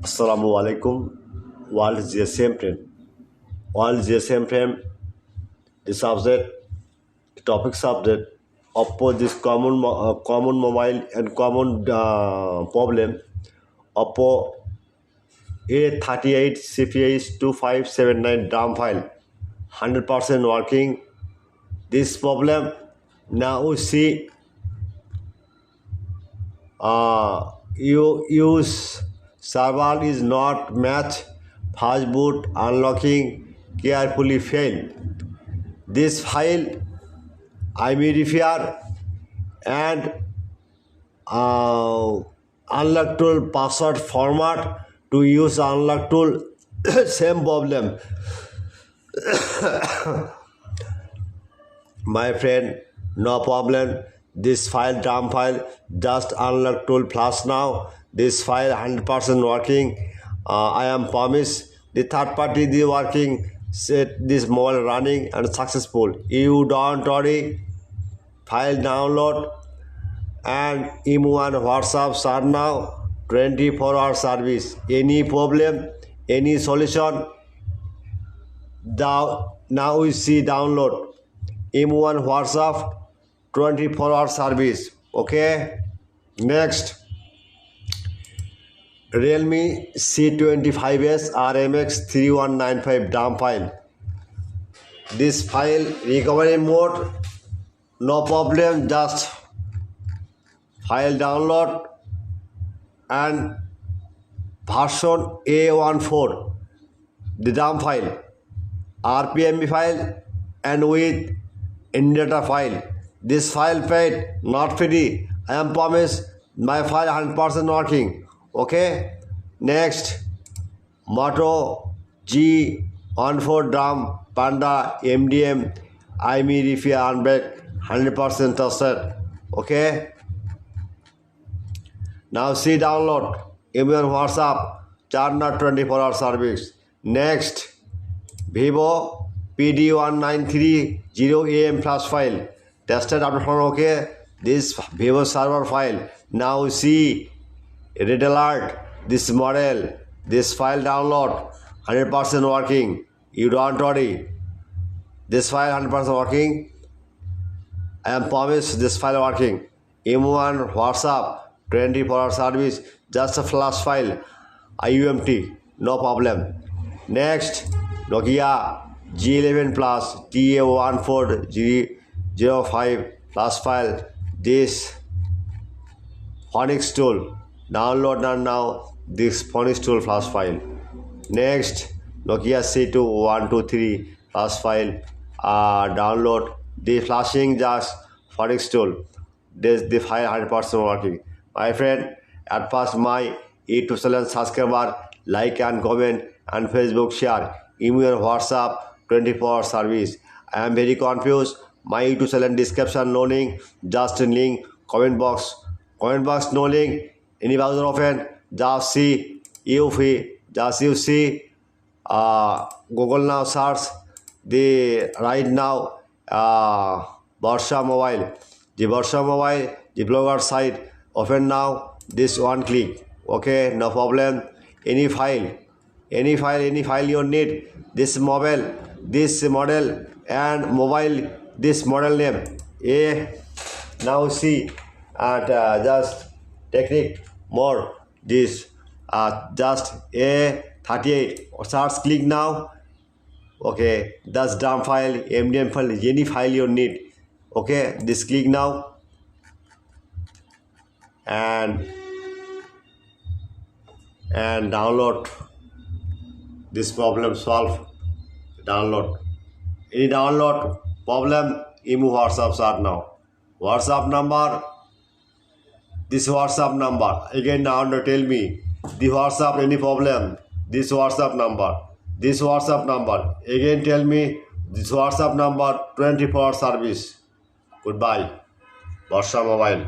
Assalamu alaikum. World GSM frame. World GSM frame. The subject, the topic subject. Oppo this common mobile and common problem. Oppo A38 CPH 2579 DRAM file, 100% working. This problem now we see. You use server is not match, fast boot, unlocking, carefully fail. This file I may refer and unlock tool password format to use unlock tool same problem. My friend, no problem. This file, DRAM file, just unlock tool flash now. This file 100% working. I am promised the third party the working. Set this mobile running and successful. You don't worry. File download and email and WhatsApp start now. 24-hour service. Any problem, any solution. Now we see download. email and WhatsApp. 24-hour service. Okay. Next, Realme C25s RMX 3195 DRAM file. This file recovery mode, no problem. Just file download and version A14. The DRAM file, RPMB file, and with indata file. This file paid, not free. I am promised my file 100% working. Okay. Next, Moto G14 DRAM Panda MDM IME repair unbreak 100% trusted. Okay. Now see download. Email WhatsApp. Charger 24-hour service. Next, Vivo PD1930AM flash file. Tested update okay. This Vivo server file. Now see red alert. This model. This file download 100% working. You don't worry. This file 100% working. I am promised this file working. Email and WhatsApp 24-hour service. Just a flash file. IUMT. No problem. Next, Nokia G11 plus TA1405 flash file. This phonics tool. Download now this phonics tool flash file. Next, Nokia C2123 flash file. Download the flashing just phonics tool. This the file 100% working. My friend, at first my YouTube channel subscriber, like and comment and Facebook share. Email WhatsApp 24-hour service. I am very confused. My YouTube channel description no link, just a link. Comment box no link. Any browser open, just see you see Google now search the right now Barsha mobile. The Barsha mobile, the blogger site open now. This one click. Okay, no problem. Any file you need. This mobile, this model and mobile, this model name. Now see at just technique more this just A38 search click now. Okay, that's DRAM file, MDM file, any file you need. Okay, this click now and download. This problem solve. Download. Any download problem, email WhatsApp start now. WhatsApp number. This WhatsApp number. Again now tell me the WhatsApp any problem. This WhatsApp number. This WhatsApp number. Again tell me this WhatsApp number 24-hour service. Goodbye. Barsha Mobile.